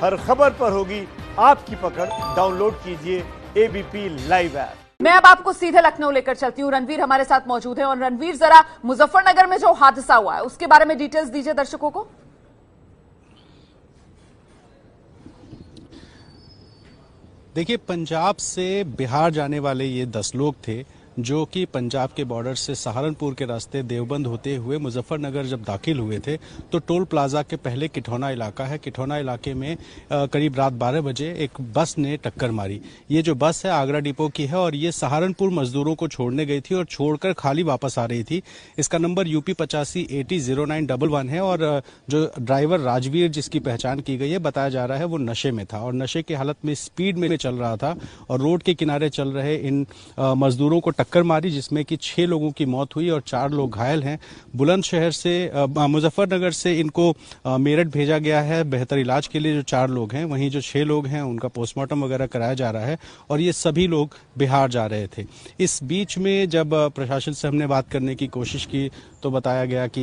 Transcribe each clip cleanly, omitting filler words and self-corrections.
हर खबर पर होगी आपकी पकड़। डाउनलोड कीजिए एबीपी लाइव ऐप। मैं अब आपको सीधे लखनऊ लेकर चलती हूँ। रणवीर हमारे साथ मौजूद है। और रणवीर, जरा मुजफ्फरनगर में जो हादसा हुआ है उसके बारे में डिटेल्स दीजिए दर्शकों को। देखिए, पंजाब से बिहार जाने वाले ये 10 लोग थे जो कि पंजाब के बॉर्डर से सहारनपुर के रास्ते देवबंद होते हुए मुजफ्फरनगर जब दाखिल हुए थे तो टोल प्लाजा के पहले किठौना इलाका है। किठौना इलाके में करीब रात 12 बजे एक बस ने टक्कर मारी। ये जो बस है आगरा डिपो की है और ये सहारनपुर मजदूरों को छोड़ने गई थी और छोड़कर खाली वापस आ रही थी। इसका नंबर यूपी 85800911 है और जो ड्राइवर राजवीर जिसकी पहचान की गई है, बताया जा रहा है वो नशे में था और नशे की हालत में स्पीड में चल रहा था और रोड के किनारे चल रहे इन मजदूरों को टक्कर मारी, जिसमें कि 6 लोगों की मौत हुई और 4 लोग घायल हैं। बुलंदशहर से मुजफ्फरनगर से इनको मेरठ भेजा गया है बेहतर इलाज के लिए। जो 4 लोग हैं, वहीं जो 6 लोग हैं उनका पोस्टमार्टम वगैरह कराया जा रहा है और ये सभी लोग बिहार जा रहे थे। इस बीच में जब प्रशासन से हमने बात करने की कोशिश की तो बताया गया कि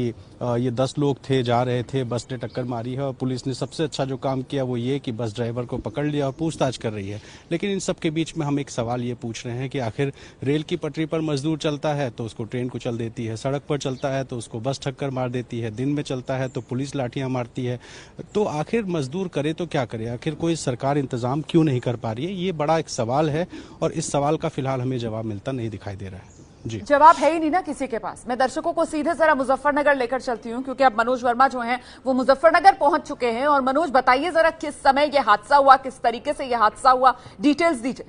ये 10 लोग थे, जा रहे थे, बस ने टक्कर मारी है और पुलिस ने सबसे अच्छा जो काम किया वो ये कि बस ड्राइवर को पकड़ लिया और पूछताछ कर रही है। लेकिन इन सब के बीच में हम एक सवाल ये पूछ रहे हैं कि आखिर रेल की पटरी पर मजदूर चलता है तो उसको ट्रेन कुचल देती है, सड़क पर चलता है तो उसको बस टक्कर मार देती है, दिन में चलता है तो पुलिस लाठियां मारती है। तो आखिर मजदूर करे तो क्या करे? आखिर कोई सरकार इंतजाम क्यों नहीं कर पा रही है? ये बड़ा एक सवाल है और इस सवाल का फिलहाल हमें जवाब मिलता नहीं दिखाई दे रहा है। जी, जवाब है ही नहीं ना किसी के पास। मैं दर्शकों को सीधे जरा मुजफ्फरनगर लेकर चलती हूं क्योंकि अब मनोज वर्मा जो हैं वो मुजफ्फरनगर पहुंच चुके हैं। और मनोज, बताइए जरा किस समय यह हादसा हुआ, किस तरीके से यह हादसा हुआ, डिटेल्स दीजिए।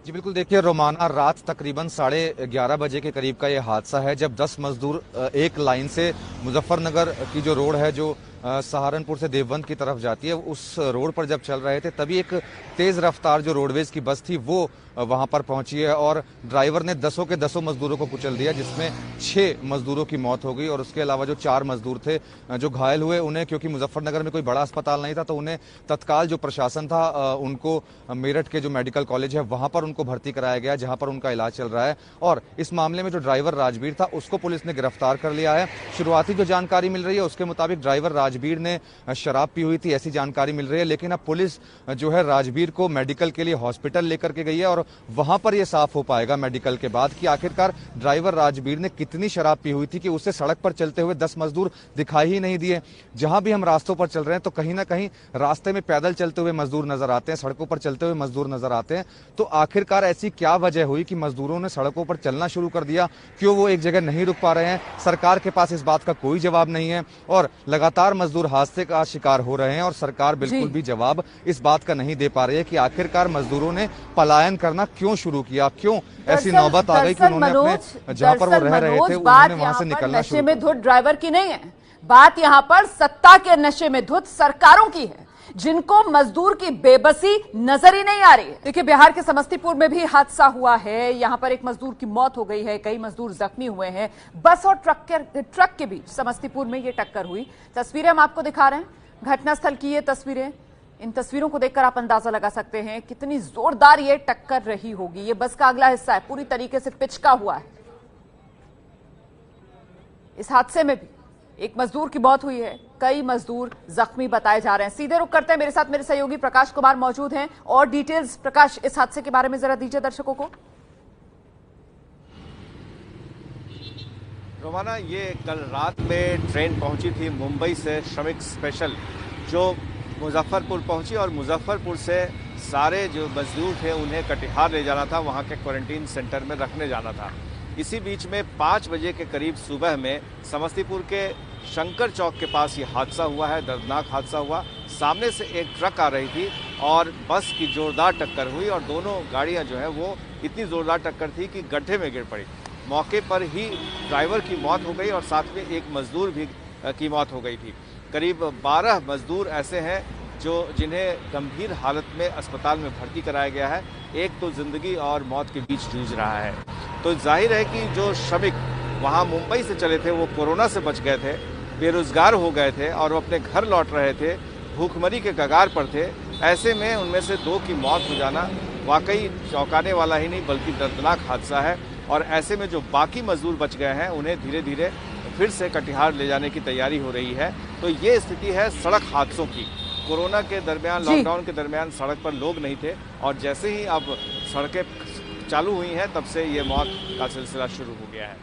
जी बिल्कुल, देखिए रोमाना, रात तकरीबन 11:30 बजे के करीब का ये हादसा है जब 10 मजदूर एक लाइन से मुजफ्फरनगर की जो रोड है जो सहारनपुर से देवबंद की तरफ जाती है, उस रोड पर जब चल रहे थे तभी एक तेज रफ्तार जो रोडवेज की बस थी वो वहां पर पहुंची है और ड्राइवर ने 10 के 10 मजदूरों को कुचल दिया, जिसमें 6 मजदूरों की मौत हो गई और उसके अलावा जो 4 मजदूर थे जो घायल हुए, उन्हें क्योंकि मुजफ्फरनगर में कोई बड़ा अस्पताल नहीं था तो उन्हें तत्काल जो प्रशासन था उनको मेरठ के जो मेडिकल कॉलेज है वहां पर उनको भर्ती कराया गया, जहां पर उनका इलाज चल रहा है। और इस मामले में जो ड्राइवर राजवीर था उसको पुलिस ने गिरफ्तार कर लिया है। शुरुआती जो जानकारी मिल रही है उसके मुताबिक ड्राइवर राजवीर ने शराब पी हुई थी, ऐसी जानकारी मिल रही है। लेकिन अब पुलिस जो है राजवीर को मेडिकल के लिए हॉस्पिटल लेकर के गई है और वहां पर यह साफ हो पाएगा मेडिकल के बाद कि आखिरकार ड्राइवर राजवीर ने कितनी शराब पी हुई थी कि उसे सड़क पर चलते हुए 10 मजदूर दिखाई ही नहीं दिए। जहां भी हम रास्तों पर चल रहे हैं तो कहीं ना कहीं रास्ते में पैदल चलते हुए मजदूर नजर आते हैं, सड़कों पर चलते हुए मजदूर नजर आते हैं। तो आखिरकार ऐसी क्या वजह हुई कि मजदूरों ने सड़कों पर चलना शुरू कर दिया? क्यों वो एक जगह नहीं रुक पा रहे हैं? सरकार के पास इस बात का कोई जवाब नहीं है और लगातार मजदूर हादसे का शिकार हो रहे हैं और सरकार बिल्कुल भी जवाब इस बात का नहीं दे पा रही है कि आखिरकार मजदूरों ने पलायन करना क्यों शुरू किया, क्यों ऐसी नौबत आ गई कि उन्होंने अपने जहां पर वो रह रहे थे उन्होंने वहां से निकलना शुरू नशे में धुत ड्राइवर की नहीं है, बात यहां पर सत्ता के नशे में धुत सरकारों की है जिनको मजदूर की बेबसी नजर ही नहीं आ रही है। देखिए, बिहार के समस्तीपुर में भी हादसा हुआ है। यहां पर एक मजदूर की मौत हो गई है, कई मजदूर जख्मी हुए हैं। बस और ट्रक के बीच समस्तीपुर में यह टक्कर हुई। तस्वीरें हम आपको दिखा रहे हैं, घटनास्थल की ये तस्वीरें। इन तस्वीरों को देखकर आप अंदाजा लगा सकते हैं कितनी जोरदार ये टक्कर रही होगी। ये बस का अगला हिस्सा है, पूरी तरीके से पिचका हुआ है। इस हादसे में भी एक मजदूर की मौत हुई है, कई मजदूर जख्मी बताए जा रहे हैं। सीधे रुक करते हैं, मेरे साथ मेरे सहयोगी प्रकाश कुमार मौजूद हैं और डिटेल्स। प्रकाश, इस हादसे के बारे में जरा दीजिए दर्शकों को। रोमाना, ये कल रात में ट्रेन पहुंची थी मुंबई से, श्रमिक स्पेशल, जो मुजफ्फरपुर पहुंची और मुजफ्फरपुर से सारे जो मजदूर थे उन्हें कटिहार ले जाना था, वहां के क्वारंटीन सेंटर में रखने जाना था। इसी बीच में 5 बजे के करीब सुबह में समस्तीपुर के शंकर चौक के पास ये हादसा हुआ है, दर्दनाक हादसा हुआ। सामने से एक ट्रक आ रही थी और बस की जोरदार टक्कर हुई और दोनों गाड़ियां जो है वो इतनी जोरदार टक्कर थी कि गड्ढे में गिर पड़ी। मौके पर ही ड्राइवर की मौत हो गई और साथ में एक मजदूर भी की मौत हो गई थी। करीब 12 मजदूर ऐसे हैं जिन्हें गंभीर हालत में अस्पताल में भर्ती कराया गया है। एक तो जिंदगी और मौत के बीच जूझ रहा है। तो जाहिर है कि जो श्रमिक वहाँ मुंबई से चले थे वो कोरोना से बच गए थे, बेरोजगार हो गए थे और वो अपने घर लौट रहे थे, भूखमरी के कगार पर थे। ऐसे में उनमें से 2 की मौत हो जाना वाकई चौंकाने वाला ही नहीं बल्कि दर्दनाक हादसा है। और ऐसे में जो बाकी मजदूर बच गए हैं उन्हें धीरे धीरे फिर से कटिहार ले जाने की तैयारी हो रही है। तो ये स्थिति है सड़क हादसों की। कोरोना के दरमियान, लॉकडाउन के दरमियान सड़क पर लोग नहीं थे और जैसे ही अब सड़कें चालू हुई हैं तब से ये मौत का सिलसिला शुरू हो गया है।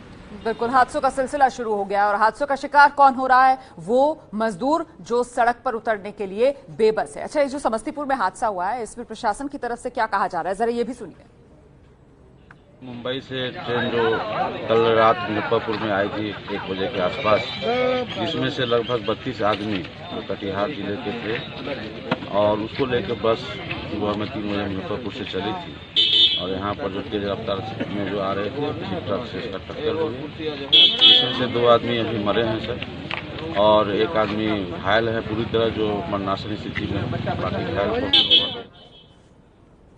बिल्कुल, हादसों का सिलसिला शुरू हो गया और हादसों का शिकार कौन हो रहा है? वो मजदूर जो सड़क पर उतरने के लिए बेबस है। अच्छा, ये जो समस्तीपुर में हादसा हुआ है इसमें प्रशासन की तरफ से क्या कहा जा रहा है, जरा ये भी सुनिए। मुंबई से ट्रेन जो कल रात मुजफ्फरपुर में आई थी 1 बजे के आसपास, जिसमें से लगभग 32 आदमी कटिहार जिले के थे और उसको लेकर बस सुबह में 3 बजे मुजफ्फरपुर से चली थी और यहाँ पर जो तेज रफ्तार में जो आ रहे थे किसी ट्रक से इसका टक्कर हुई, इसमें से 2 आदमी अभी मरे हैं सर और 1 आदमी घायल है पूरी तरह, जो मरनासन स्थिति में, बाकी घायल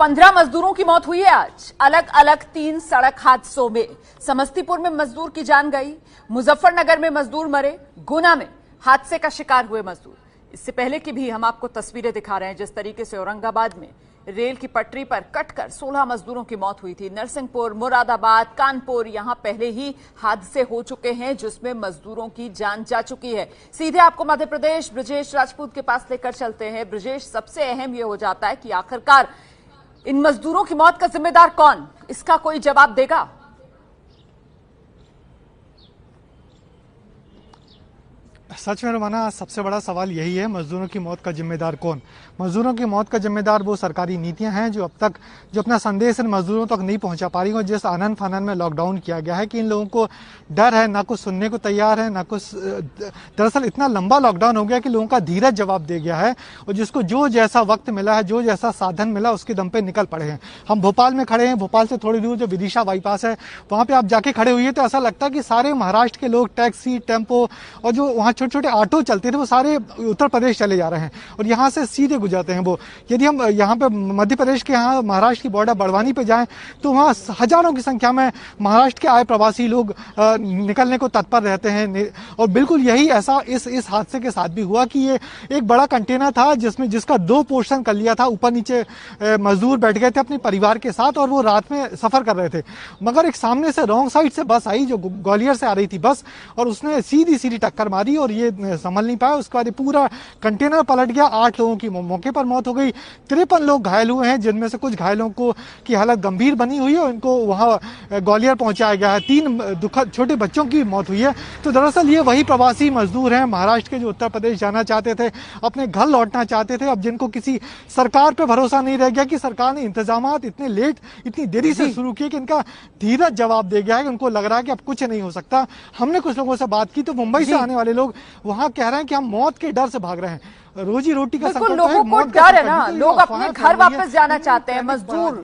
15 मजदूरों की मौत हुई है आज अलग अलग 3 सड़क हादसों में। समस्तीपुर में मजदूर की जान गई, मुजफ्फरनगर में मजदूर मरे, गुना में हादसे का शिकार हुए मजदूर। इससे पहले की भी हम आपको तस्वीरें दिखा रहे हैं, जिस तरीके से औरंगाबाद में रेल की पटरी पर कटकर 16 मजदूरों की मौत हुई थी। नरसिंहपुर, मुरादाबाद, कानपुर, यहां पहले ही हादसे हो चुके हैं जिसमें मजदूरों की जान जा चुकी है। सीधे आपको मध्य प्रदेश ब्रजेश राजपूत के पास लेकर चलते हैं। ब्रजेश, सबसे अहम यह हो जाता है कि आखिरकार इन मजदूरों की मौत का जिम्मेदार कौन? इसका कोई जवाब देगा? सच में रोमाना, सबसे बड़ा सवाल यही है, मजदूरों की मौत का जिम्मेदार कौन? मजदूरों की मौत का जिम्मेदार वो सरकारी नीतियां हैं जो अब तक जो अपना संदेश इन मजदूरों तक नहीं पहुंचा पा रही और जिस आनन फानन में लॉकडाउन किया गया है कि इन लोगों को डर है, ना कुछ सुनने को तैयार है, ना कुछ। दरअसल इतना लंबा लॉकडाउन हो गया कि लोगों का धीरज जवाब दे गया है और जिसको जो जैसा वक्त मिला है, जो जैसा साधन मिला, उसके दम पे निकल पड़े हैं। हम भोपाल में खड़े हैं, भोपाल से थोड़ी दूर जो विदिशा बाईपास है वहां पे आप जाके खड़े हुए तो ऐसा लगता है कि सारे महाराष्ट्र के लोग टैक्सी, टेम्पो और जो वहाँ छोटे छोटे ऑटो चलते थे वो सारे उत्तर प्रदेश चले जा रहे हैं और यहाँ से सीधे गुजरते हैं वो। यदि हम यहाँ पे मध्य प्रदेश के यहाँ महाराष्ट्र की बॉर्डर बड़वानी पे जाएं तो वहाँ हजारों की संख्या में महाराष्ट्र के आए प्रवासी लोग निकलने को तत्पर रहते हैं और बिल्कुल यही ऐसा इस हादसे के साथ भी हुआ कि ये एक बड़ा कंटेनर था जिसका 2 पोर्शन कर लिया था। ऊपर नीचे मजदूर बैठ गए थे अपने परिवार के साथ और वो रात में सफर कर रहे थे, मगर एक सामने से रॉन्ग साइड से बस आई जो ग्वालियर से आ रही थी बस, और उसने सीधी टक्कर मारी और ये संभल नहीं पाया। उसके बाद पूरा कंटेनर पलट गया। 8 लोगों की मौके पर मौत हो गई, 53 लोग घायल हुए हैं, जिनमें से कुछ घायलों को की हालत गंभीर बनी हुई है और इनको वहां ग्वालियर पहुंचाया गया है। 3 छोटे बच्चों की मौत हुई है। तो दरअसल ये वही प्रवासी मजदूर हैं महाराष्ट्र के जो उत्तर प्रदेश जाना चाहते थे, अपने घर लौटना चाहते थे, अब जिनको किसी सरकार पे भरोसा नहीं रह गया कि सरकार ने इंतजामात इतने लेट, इतनी देरी से शुरू किए कि इनका धीरज जवाब दे गया है कि उनको लग रहा है कि अब कुछ नहीं हो सकता। हमने कुछ लोगों से बात की तो मुंबई से आने वाले लोग वहां कह रहे हैं कि हम मौत के डर से भाग रहे हैं। रोजी रोटी का संकट, लोगों को डर है ना, लोग अपने घर वापस जाना चाहते हैं। मजदूर